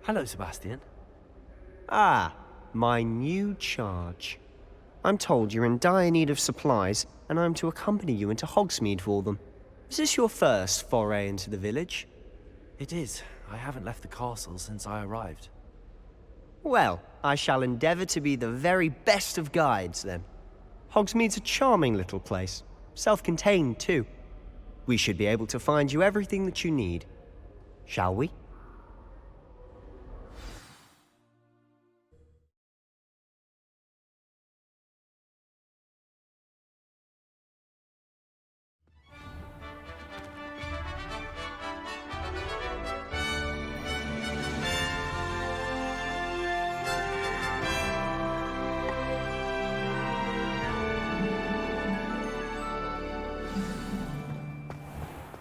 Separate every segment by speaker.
Speaker 1: Hello, Sebastian.
Speaker 2: Ah, my new charge. I'm told you're in dire need of supplies, and I'm to accompany you into Hogsmeade for them. Is this your first foray into the village?
Speaker 1: It is. I haven't left the castle since I arrived.
Speaker 2: Well, I shall endeavour to be the very best of guides, then. Hogsmeade's a charming little place. Self-contained, too. We should be able to find you everything that you need. Shall we?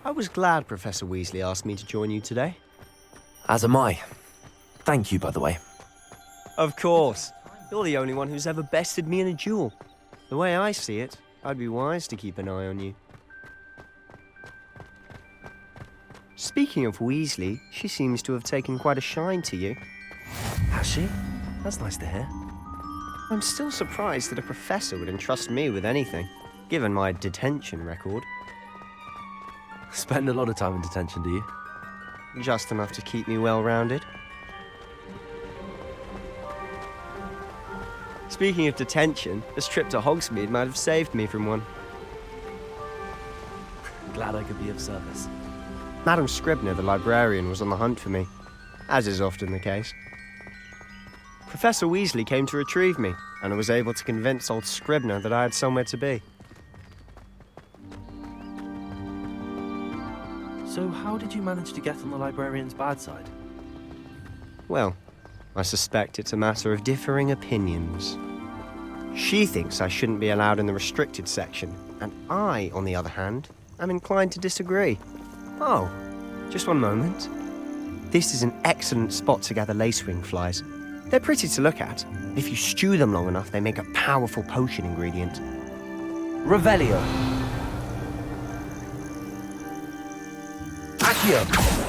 Speaker 2: I was glad Professor Weasley asked me to join you today.
Speaker 1: As am I. Thank you, by the way.
Speaker 2: Of course. You're the only one who's ever bested me in a duel. The way I see it, I'd be wise to keep an eye on you. Speaking of Weasley, she seems to have taken quite a shine to you.
Speaker 1: Has she? That's nice to hear.
Speaker 2: I'm still surprised that a professor would entrust me with anything, given my detention record.
Speaker 1: Spend a lot of time in detention, do you?
Speaker 2: Just enough to keep me well-rounded. Speaking of detention, this trip to Hogsmeade might have saved me from one.
Speaker 1: Glad I could be of service.
Speaker 2: Madam Scribner, the librarian, was on the hunt for me, as is often the case. Professor Weasley came to retrieve me, and I was able to convince old Scribner that I had somewhere to be.
Speaker 1: So how did you manage to get on the librarian's bad side?
Speaker 2: Well, I suspect it's a matter of differing opinions. She thinks I shouldn't be allowed in the restricted section, and I, on the other hand, am inclined to disagree. Oh, just one moment. This is an excellent spot to gather lacewing flies. They're pretty to look at. If you stew them long enough, they make a powerful potion ingredient.
Speaker 1: Revelio. Accio.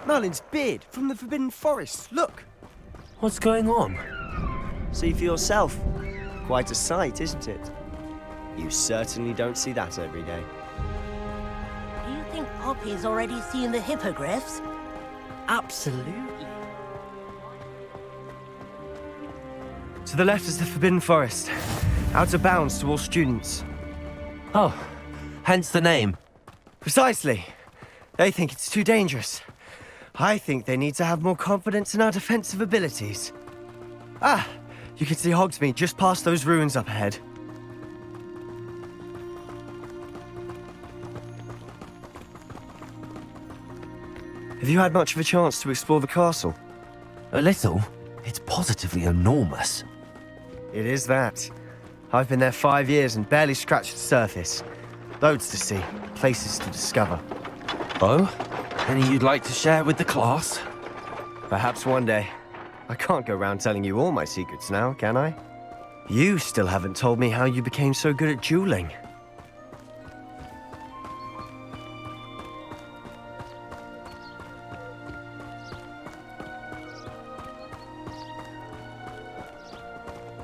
Speaker 2: Merlin's beard from the Forbidden Forest, look!
Speaker 1: What's going on?
Speaker 2: See for yourself. Quite a sight, isn't it? You certainly don't see that every day.
Speaker 3: Do you think Poppy's already seen the hippogriffs?
Speaker 2: Absolutely. To the left is the Forbidden Forest. Out of bounds to all students.
Speaker 1: Oh, hence the name.
Speaker 2: Precisely. They think it's too dangerous. I think they need to have more confidence in our defensive abilities. Ah, you can see Hogsmeade just past those ruins up ahead. Have you had much of a chance to explore the castle?
Speaker 1: A little. It's positively enormous.
Speaker 2: It is that. I've been there 5 years and barely scratched the surface. Loads to see, places to discover.
Speaker 1: Oh? Any you'd like to share with the class?
Speaker 2: Perhaps one day. I can't go around telling you all my secrets now, can I? You still haven't told me how you became so good at dueling.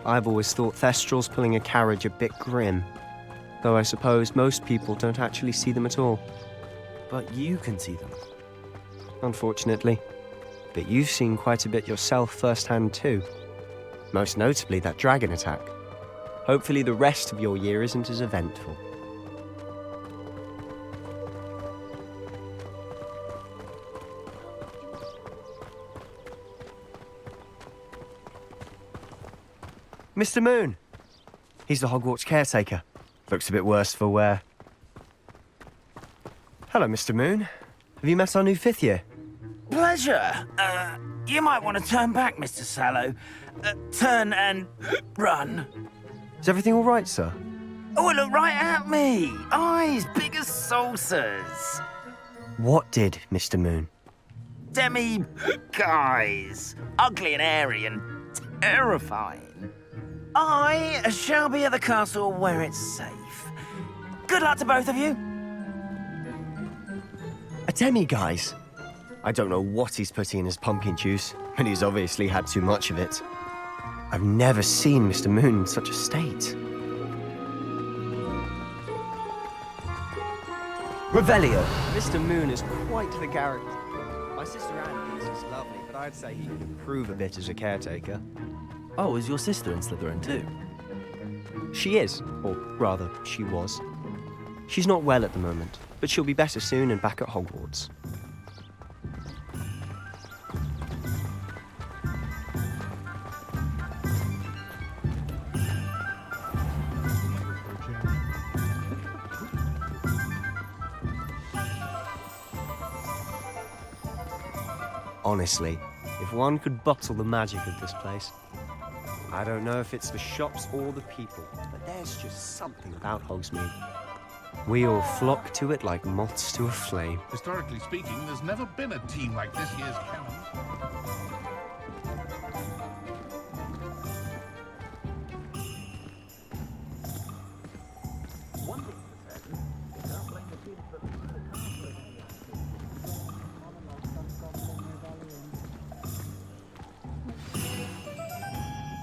Speaker 2: I've always thought Thestrals pulling a carriage a bit grim. Though I suppose most people don't actually see them at all.
Speaker 1: But you can see them.
Speaker 2: Unfortunately. But you've seen quite a bit yourself firsthand too. Most notably that dragon attack. Hopefully the rest of your year isn't as eventful. Mr. Moon! He's the Hogwarts caretaker. Looks a bit worse for wear. Hello, Mr. Moon. Have you met our new 5th year?
Speaker 1: pleasure. You might want to turn back, Mr. Sallow. Turn and run.
Speaker 2: Is everything all right, sir?
Speaker 1: Oh, look right at me. Eyes big as saucers.
Speaker 2: What did, Mr. Moon?
Speaker 1: Guys. Ugly and airy and terrifying. I shall be at the castle where it's safe. Good luck to both of you.
Speaker 2: A demi-guise? I don't know what he's putting in his pumpkin juice, but he's obviously had too much of it. I've never seen Mr. Moon in such a state. Revelio! Mr. Moon is quite the character. My sister Anne thinks he's lovely, but I'd say he could improve a bit as a caretaker.
Speaker 4: Oh, is your sister in Slytherin too?
Speaker 2: She is, or rather, she was. She's not well at the moment, but she'll be better soon and back at Hogwarts. Honestly, if one could bottle the magic of this place. I don't know if it's the shops or the people, but there's just something about Hogsmeade. We all flock to it like moths to a flame.
Speaker 5: Historically speaking, there's never been a team like this year's Cannons.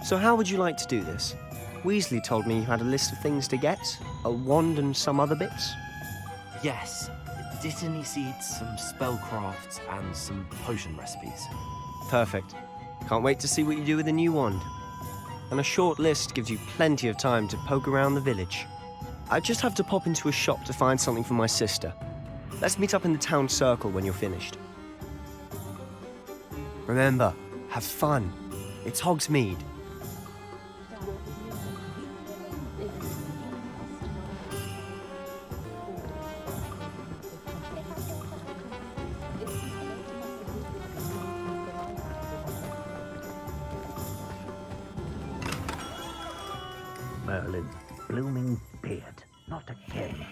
Speaker 2: So how would you like to do this? Weasley told me you had a list of things to get. A wand and some other bits.
Speaker 4: Yes. Dittany seeds, some spellcrafts, and some potion recipes.
Speaker 2: Perfect. Can't wait to see what you do with the new wand. And a short list gives you plenty of time to poke around the village. I just have to pop into a shop to find something for my sister. Let's meet up in the town circle when you're finished. Remember, have fun. It's Hogsmeade.
Speaker 6: Merlin's blooming beard, not again.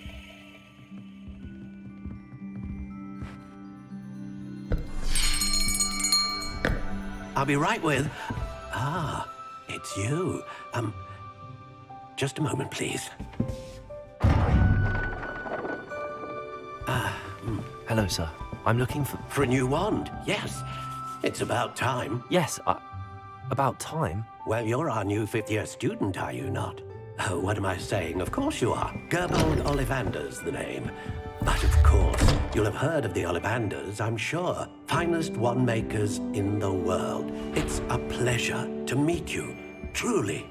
Speaker 7: I'll be right with... Ah, it's you. Just a moment, please.
Speaker 4: Hello, sir. I'm looking for...
Speaker 7: For a new wand, yes. It's about time.
Speaker 4: Yes, about time.
Speaker 7: Well, you're our new fifth-year student, are you not? Oh, what am I saying? Of course you are. Gerbold Ollivander's the name. But of course, you'll have heard of the Ollivanders, I'm sure. Finest wand makers in the world. It's a pleasure to meet you, truly.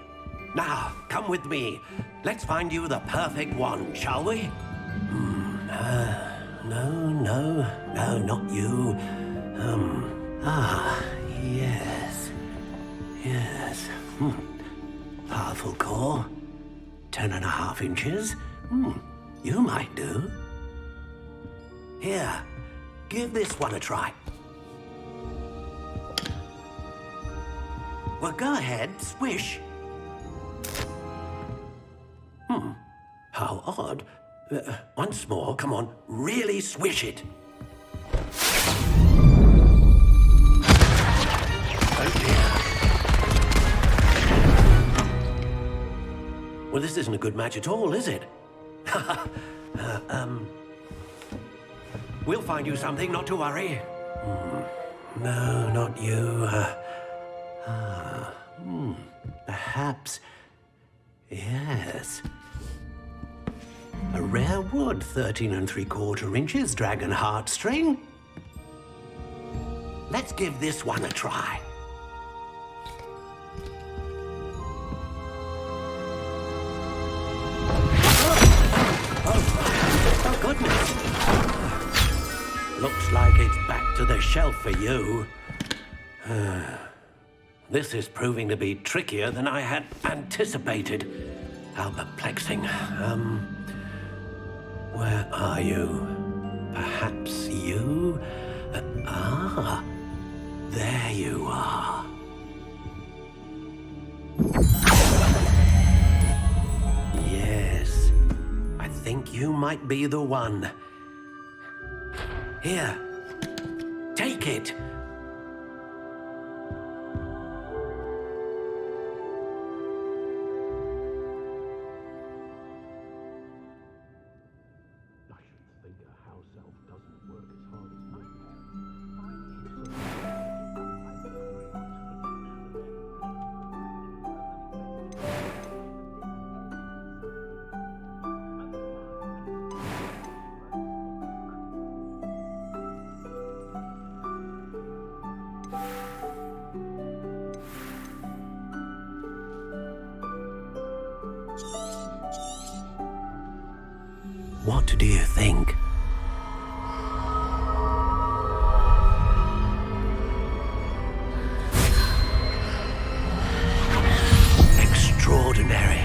Speaker 7: Now, come with me. Let's find you the perfect wand, shall we? No, not you. Yes. Powerful core. 10.5 inches. You might do. Here, give this one a try. Well, go ahead, swish. How odd. Once more, come on, really swish it. Oh dear. Well, this isn't a good match at all, is it? We'll find you something, not to worry. No, not you. Perhaps. Yes. A rare wood, 13 3/4 inches, dragon heartstring. Let's give this one a try. Oh, goodness. Looks like it's back to the shelf for you. This is proving to be trickier than I had anticipated. How perplexing. Where are you? Perhaps you? Ah, there you are. Yes, I think you might be the one. Here, take it. What do you think? Extraordinary.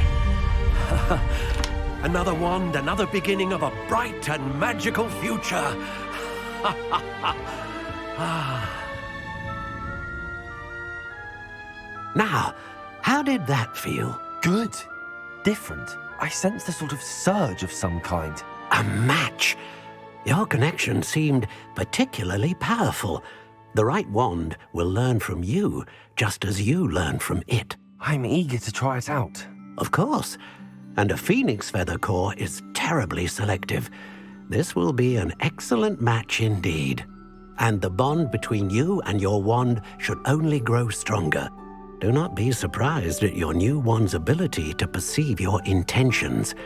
Speaker 7: Another wand, another beginning of a bright and magical future. Now, how did that feel?
Speaker 4: Good. Different. I sensed a sort of surge of some kind.
Speaker 7: A match. Your connection seemed particularly powerful. The right wand will learn from you, just as you learn from it.
Speaker 4: I'm eager to try it out.
Speaker 7: Of course. And a phoenix feather core is terribly selective. This will be an excellent match indeed. And the bond between you and your wand should only grow stronger. Do not be surprised at your new wand's ability to perceive your intentions,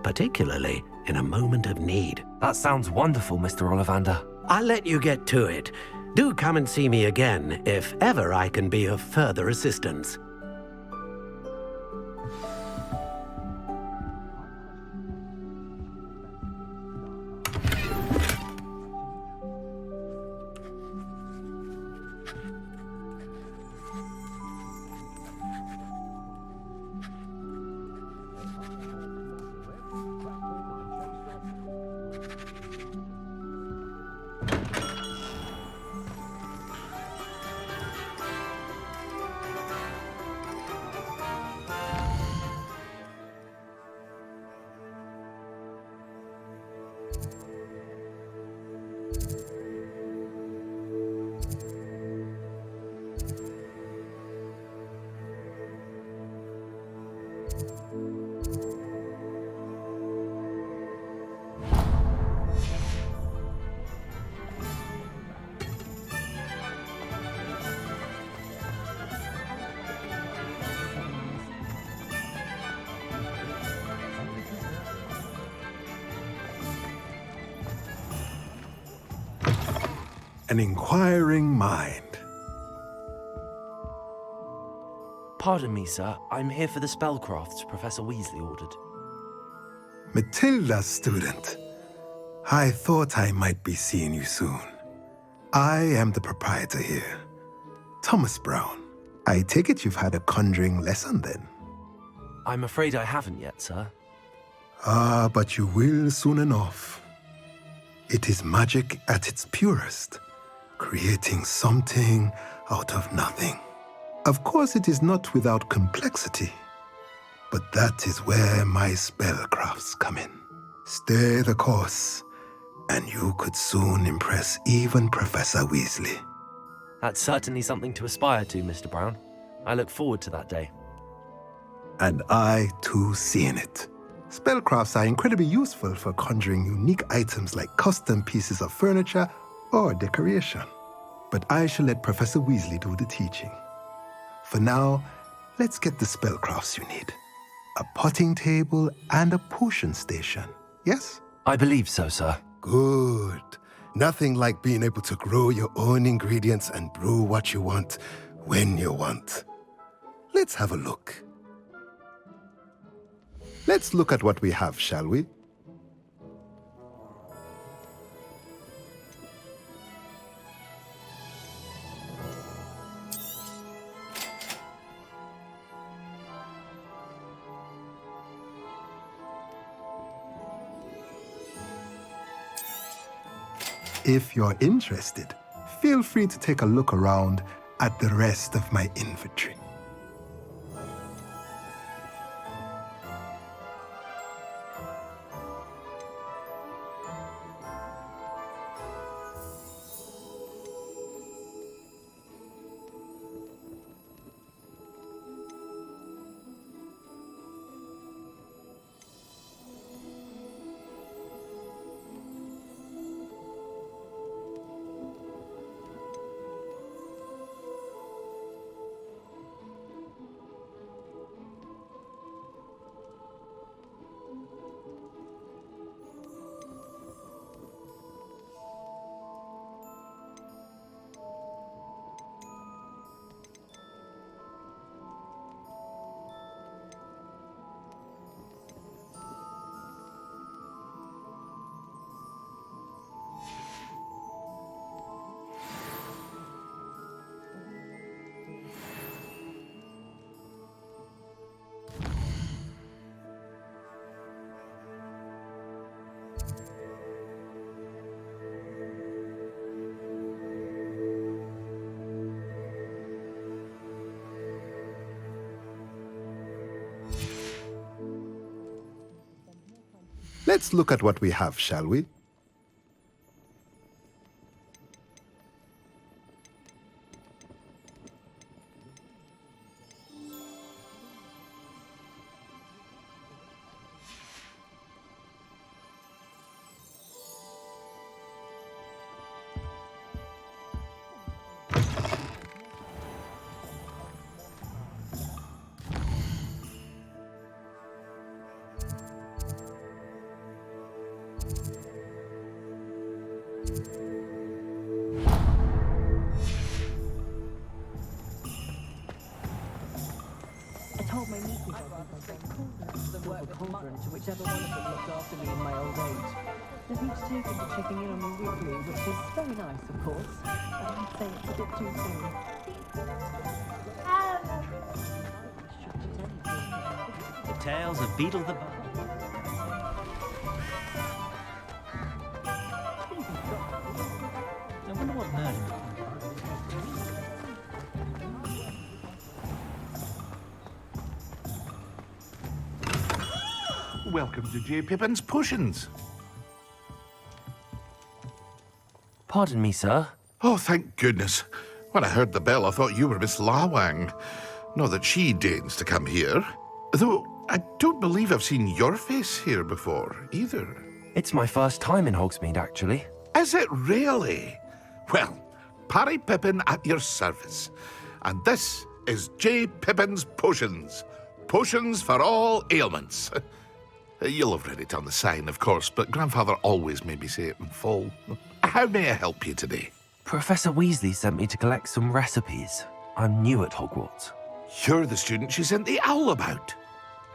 Speaker 7: particularly in a moment of need.
Speaker 4: That sounds wonderful, Mr. Ollivander.
Speaker 7: I'll let you get to it. Do come and see me again if ever I can be of further assistance.
Speaker 8: An inquiring mind.
Speaker 4: Pardon me, sir. I'm here for the spellcrafts Professor Weasley ordered.
Speaker 8: Matilda's student. I thought I might be seeing you soon. I am the proprietor here, Thomas Brown. I take it you've had a conjuring lesson then?
Speaker 4: I'm afraid I haven't yet, sir.
Speaker 8: Ah, but you will soon enough. It is magic at its purest, creating something out of nothing. Of course, it is not without complexity, but that is where my spellcrafts come in. Stay the course, and you could soon impress even Professor Weasley.
Speaker 4: That's certainly something to aspire to, Mr. Brown. I look forward to that day.
Speaker 8: And I, too, seeing it. Spellcrafts are incredibly useful for conjuring unique items like custom pieces of furniture or decoration. But I shall let Professor Weasley do the teaching. For now, let's get the spellcrafts you need. A potting table and a potion station, yes?
Speaker 4: I believe so, sir.
Speaker 8: Good. Nothing like being able to grow your own ingredients and brew what you want when you want. Let's have a look. Let's look at what we have, shall we? If you're interested, feel free to take a look around at the rest of my inventory. Let's look at what we have, shall we?
Speaker 9: I told my nieces the work conference, whichever one of them looked after me in my old age. They've each taken to checking in on me weekly, which is very nice, of course. But I'd say it's a bit too soon.
Speaker 4: The tales of Beetle the Bug. I wonder what nerd.
Speaker 5: Welcome to J. Pippin's Potions.
Speaker 4: Pardon me, sir.
Speaker 5: Oh, thank goodness. When I heard the bell, I thought you were Miss Lawang. Not that she deigns to come here. Though I don't believe I've seen your face here before, either.
Speaker 4: It's my first time in Hogsmeade, actually.
Speaker 5: Is it really? Well, Parry Pippin at your service. And this is J. Pippin's Potions. Potions for all ailments. You'll have read it on the sign, of course, but Grandfather always made me say it in full. How may I help you today?
Speaker 4: Professor Weasley sent me to collect some recipes. I'm new at Hogwarts.
Speaker 5: You're the student she sent the owl about.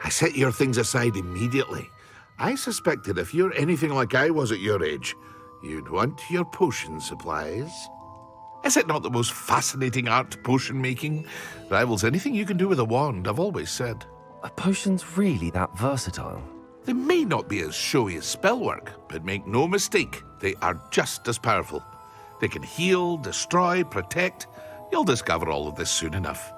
Speaker 5: I set your things aside immediately. I suspected if you're anything like I was at your age, you'd want your potion supplies. Is it not the most fascinating art, potion making? Rivals anything you can do with a wand, I've always said.
Speaker 4: Are potions really that versatile?
Speaker 5: They may not be as showy as spellwork, but make no mistake, they are just as powerful. They can heal, destroy, protect. You'll discover all of this soon enough.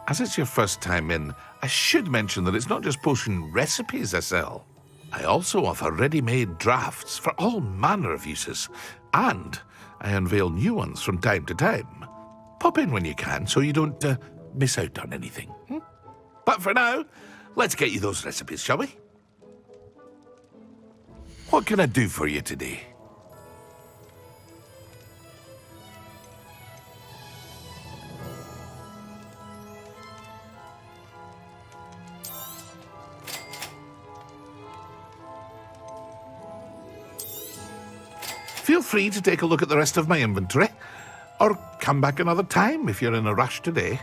Speaker 5: As it's your first time in, I should mention that it's not just potion recipes I sell. I also offer ready-made drafts for all manner of uses, and I unveil new ones from time to time. Pop in when you can so you don't miss out on anything. But for now, let's get you those recipes, shall we? What can I do for you today? Feel free to take a look at the rest of my inventory, or come back another time if you're in a rush today.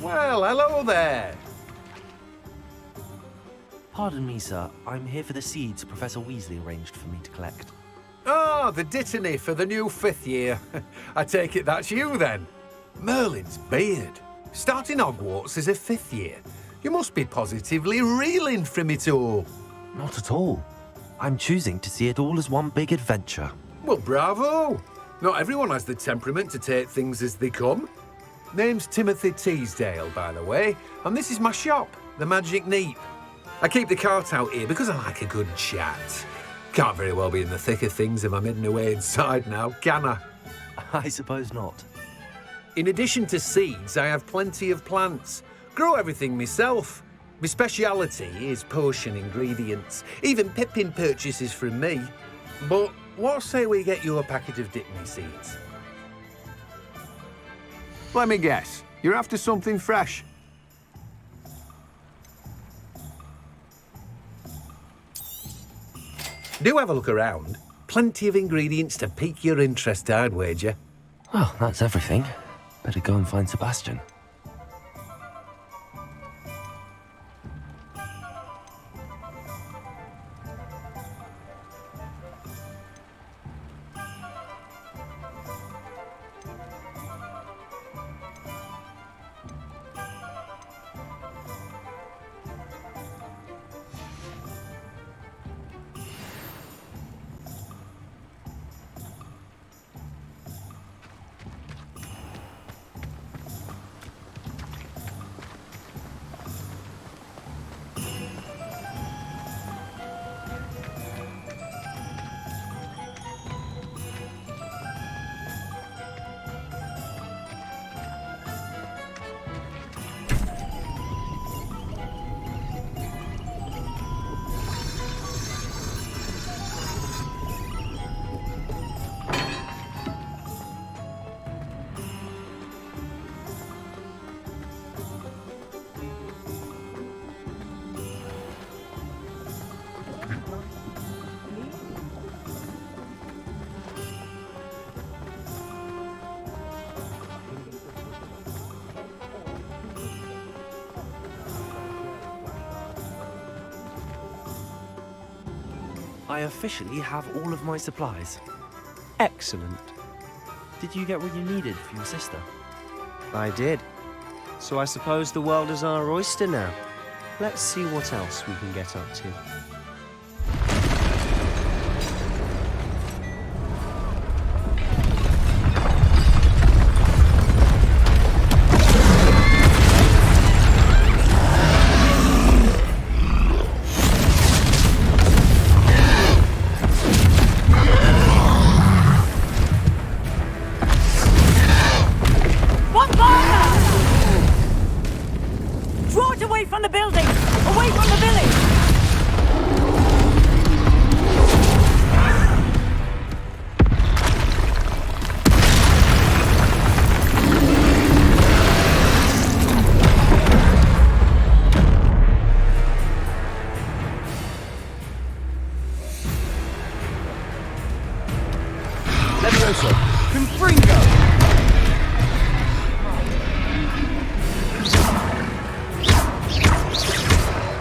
Speaker 10: Well, hello there.
Speaker 4: Pardon me, sir. I'm here for the seeds Professor Weasley arranged for me to collect.
Speaker 10: Oh, the dittany for the new 5th year. I take it that's you then. Merlin's beard. Starting Hogwarts as a 5th year. You must be positively reeling from it all.
Speaker 4: Not at all. I'm choosing to see it all as one big adventure.
Speaker 10: Well, bravo. Not everyone has the temperament to take things as they come. Name's Timothy Teasdale, by the way, and this is my shop, the Magic Neep. I keep the cart out here because I like a good chat. Can't very well be in the thick of things if I'm hidden away inside now, can I?
Speaker 4: I suppose not.
Speaker 10: In addition to seeds, I have plenty of plants. Grow everything myself. My speciality is potion ingredients. Even Pippin purchases from me. But what say we get you a packet of Dittany seeds?
Speaker 11: Let me guess. You're after something fresh.
Speaker 10: Do have a look around. Plenty of ingredients to pique your interest, I'd wager.
Speaker 4: Well, that's everything. Better go and find Sebastian. I officially have all of my supplies.
Speaker 2: Excellent.
Speaker 4: Did you get what you needed for your sister?
Speaker 2: I did. So I suppose the world is our oyster now. Let's see what else we can get up to.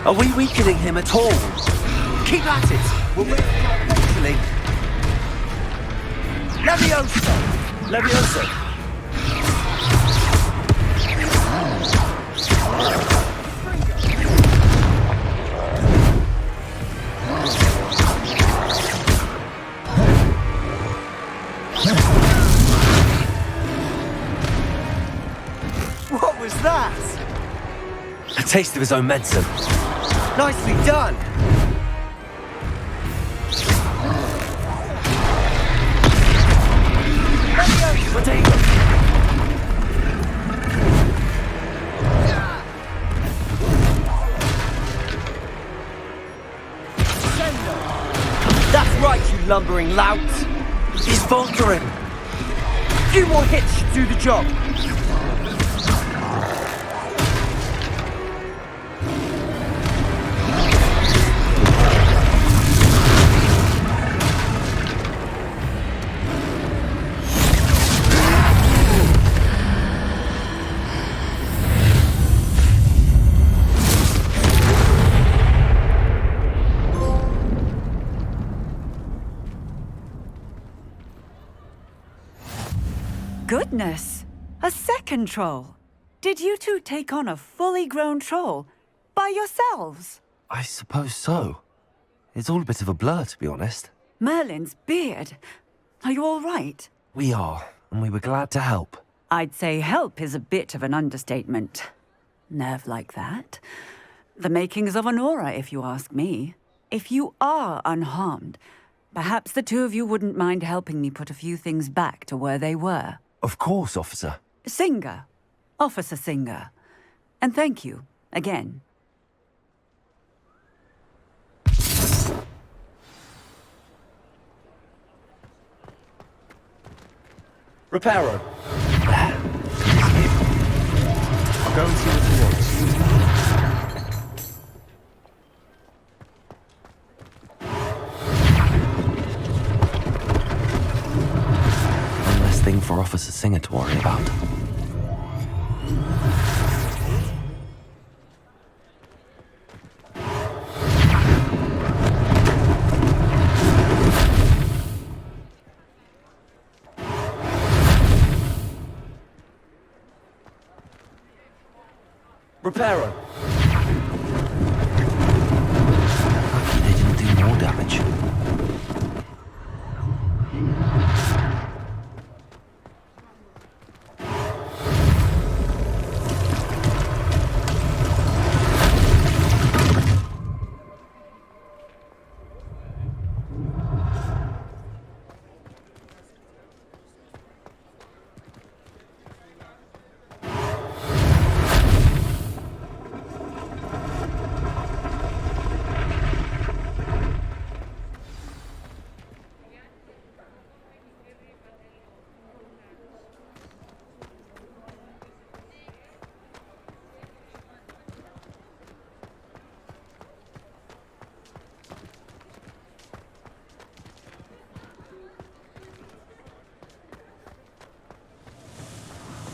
Speaker 4: Are we weakening him at all? Keep at it! We'll make it eventually. Levioso! Levioso!
Speaker 2: What was that?
Speaker 4: A taste of his own medicine.
Speaker 2: Nicely done! That's right, you lumbering lout!
Speaker 4: He's faltering!
Speaker 2: A few more hits should do the job!
Speaker 12: Goodness! A second troll! Did you two take on a fully grown troll by yourselves?
Speaker 4: I suppose so. It's all a bit of a blur, to be honest.
Speaker 12: Merlin's beard. Are you all right?
Speaker 4: We are, and we were glad to help.
Speaker 12: I'd say help is a bit of an understatement. Nerve like that. The makings of an aura, if you ask me. If you are unharmed, perhaps the two of you wouldn't mind helping me put a few things back to where they were.
Speaker 4: Of course, officer.
Speaker 12: Singer. Officer Singer. And thank you, again.
Speaker 2: Reparo. I'll go and see what he wants.
Speaker 4: One less thing for Officer Singer to worry about.
Speaker 2: Reparo.
Speaker 4: Lucky they didn't do more damage.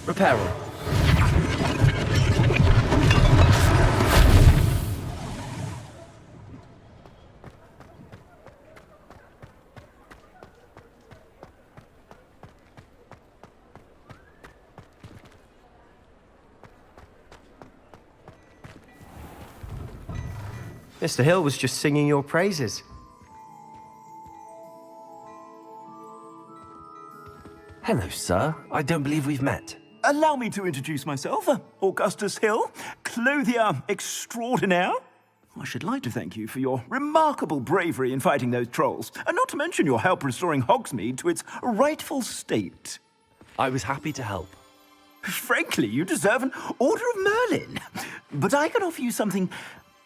Speaker 2: Reparo. Mr. Hill was just singing your praises.
Speaker 4: Hello, sir. I don't believe we've met.
Speaker 1: Allow me to introduce myself, Augustus Hill, clothier extraordinaire. I should like to thank you for your remarkable bravery in fighting those trolls, and not to mention your help restoring Hogsmeade to its rightful state.
Speaker 4: I was happy to help.
Speaker 1: Frankly, you deserve an Order of Merlin. But I can offer you something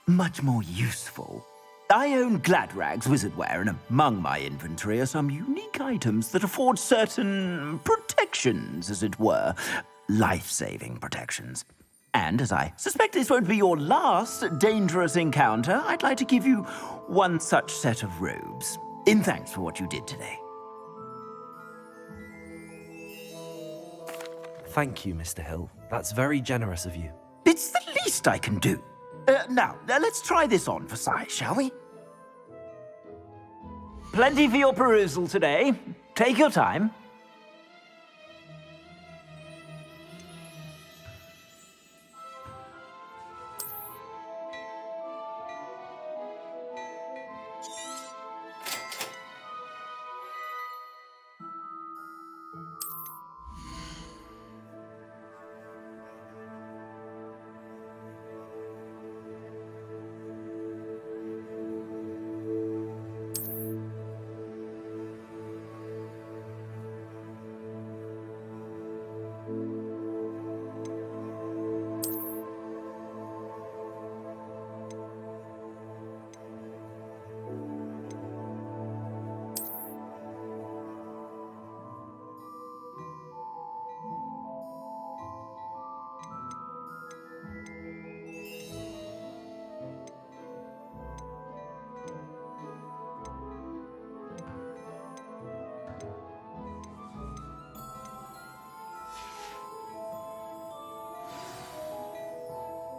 Speaker 1: much more useful. I own Gladrag's wizardware, and among my inventory are some unique items that afford certain protections, as it were. Life-saving protections. And as I suspect this won't be your last dangerous encounter, I'd like to give you one such set of robes, in thanks for what you did today.
Speaker 4: Thank you, Mr. Hill. That's very generous of you.
Speaker 1: It's the least I can do. Now, let's try this on for size, shall we? Plenty for your perusal today. Take your time.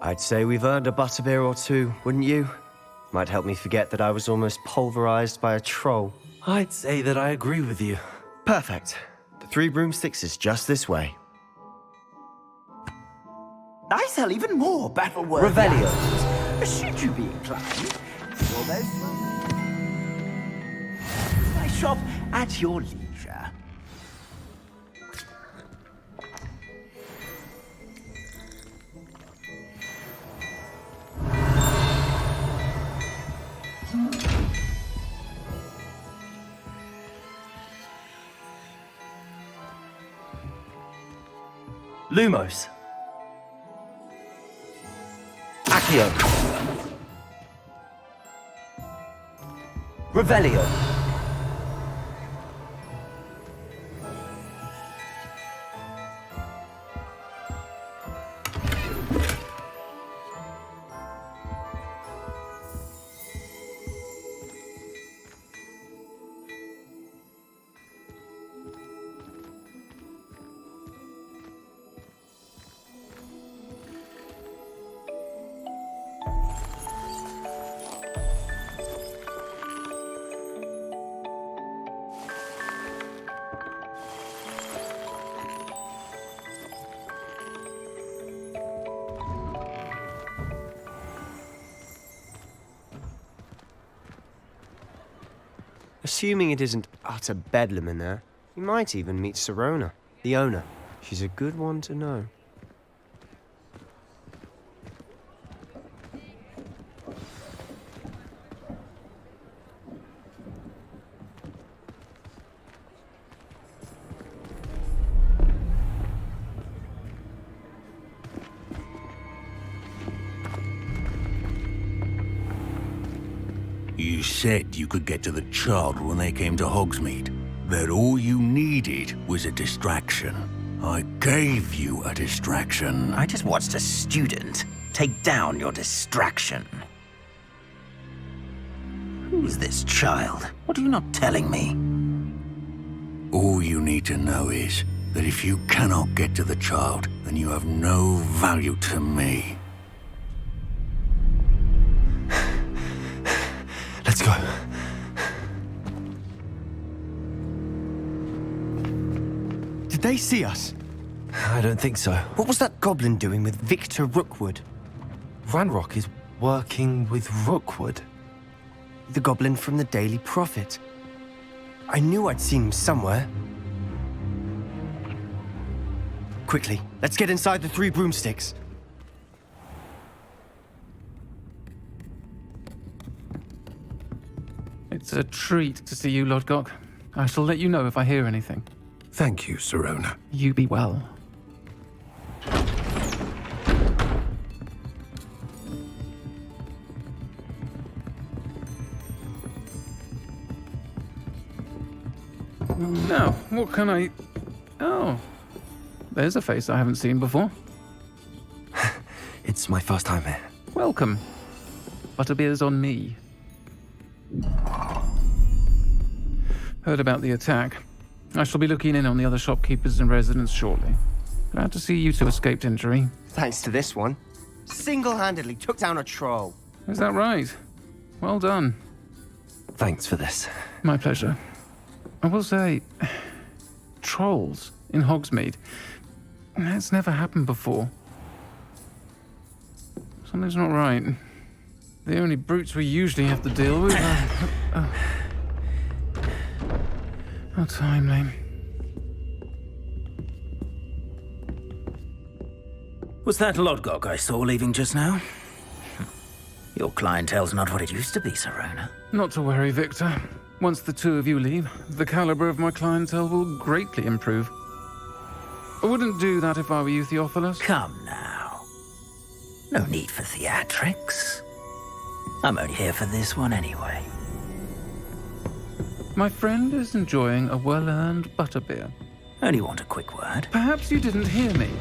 Speaker 2: I'd say we've earned a butterbeer or two, wouldn't you? Might help me forget that I was almost pulverized by a troll.
Speaker 4: I'd say that I agree with you.
Speaker 2: Perfect. The Three Broomsticks is just this way.
Speaker 1: I sell even more battle-worthy
Speaker 2: Revelio.
Speaker 1: items. Should you be inclined, although my shop at your leisure.
Speaker 4: Lumos. Accio. Revelio.
Speaker 2: Assuming it isn't utter bedlam in there, you might even meet Sirona, the owner. She's a good one to know.
Speaker 13: You said you could get to the child when they came to Hogsmeade. That all you needed was a distraction. I gave you a distraction.
Speaker 1: I just watched a student take down your distraction. Who's this child? What are you not telling me?
Speaker 13: All you need to know is that if you cannot get to the child, then you have no value to me.
Speaker 2: Let's go. Did they see us?
Speaker 14: I don't think so.
Speaker 2: What was that goblin doing with Victor Rookwood?
Speaker 14: Ranrock is working with Rookwood.
Speaker 2: The goblin from the Daily Prophet. I knew I'd seen him somewhere. Quickly, let's get inside the Three Broomsticks.
Speaker 15: It's a treat to see you, Lodgok. I shall let you know if I hear anything.
Speaker 10: Thank you, Sirona.
Speaker 15: You be well. Now, what can I... Oh, there's a face I haven't seen before.
Speaker 14: It's my first time here.
Speaker 15: Welcome. Butterbeer's on me. Heard about the attack. I shall be looking in on the other shopkeepers and residents shortly. Glad to see you two escaped injury.
Speaker 2: Thanks to this one. Single-handedly took down a troll.
Speaker 15: Is that right? Well done.
Speaker 14: Thanks for this.
Speaker 15: My pleasure. I will say, trolls in Hogsmeade. That's never happened before. Something's not right. The only brutes we usually have to deal with are... How timely.
Speaker 1: Was that Lodgok I saw leaving just now? Your clientele's not what it used to be, Sirona.
Speaker 15: Not to worry, Victor. Once the two of you leave, the caliber of my clientele will greatly improve. I wouldn't do that if I were you, Theophilus.
Speaker 1: Come now. No need for theatrics. I'm only here for this one anyway.
Speaker 15: My friend is enjoying a well-earned butterbeer.
Speaker 1: Only want a quick word.
Speaker 15: Perhaps you didn't hear me.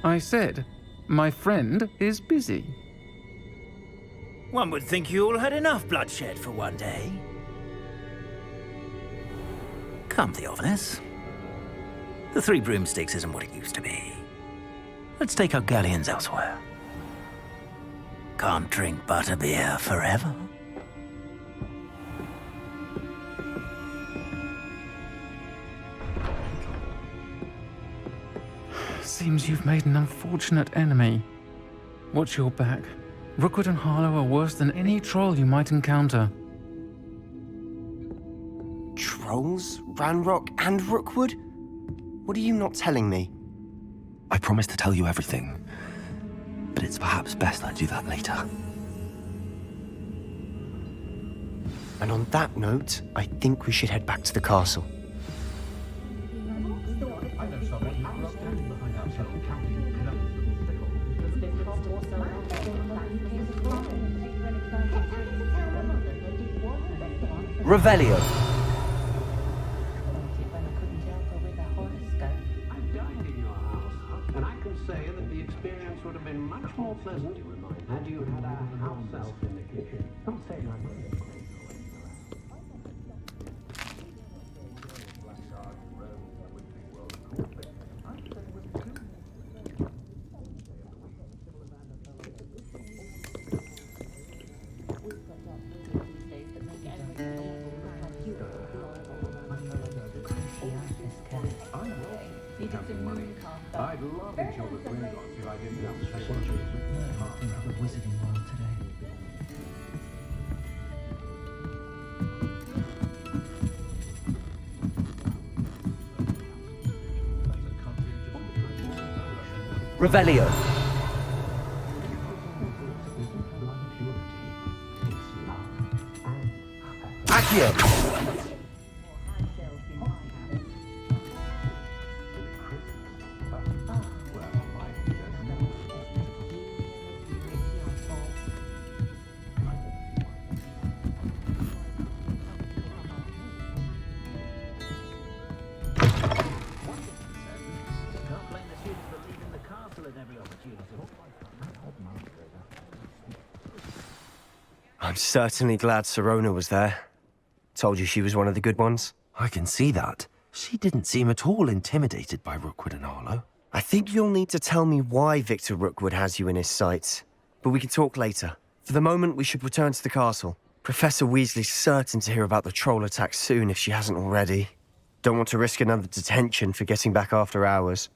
Speaker 15: I said, my friend is busy.
Speaker 1: One would think you all had enough bloodshed for one day. Come, Theophilus. The Three Broomsticks isn't what it used to be. Let's take our galleons elsewhere. Can't drink butterbeer forever.
Speaker 15: Seems you've made an unfortunate enemy. Watch your back. Rookwood and Harlow are worse than any troll you might encounter.
Speaker 2: Trolls? Ranrock and Rookwood? What are you not telling me?
Speaker 14: I promised to tell you everything, but it's perhaps best I do that later.
Speaker 2: And on that note, I think we should head back to the castle.
Speaker 14: Revelio.
Speaker 16: And I can say that the experience would have been much more pleasant had you had a house elf in the kitchen. Don't say that. I'd love each other Gringotts if I didn't have to say the wizarding world today.
Speaker 14: Revelio. Accio.
Speaker 2: I'm certainly glad Sirona was there. Told you she was one of the good ones.
Speaker 14: I can see that. She didn't seem at all intimidated by Rookwood and Harlow.
Speaker 2: I think you'll need to tell me why Victor Rookwood has you in his sights. But we can talk later. For the moment, we should return to the castle. Professor Weasley's certain to hear about the troll attack soon if she hasn't already. Don't want to risk another detention for getting back after hours.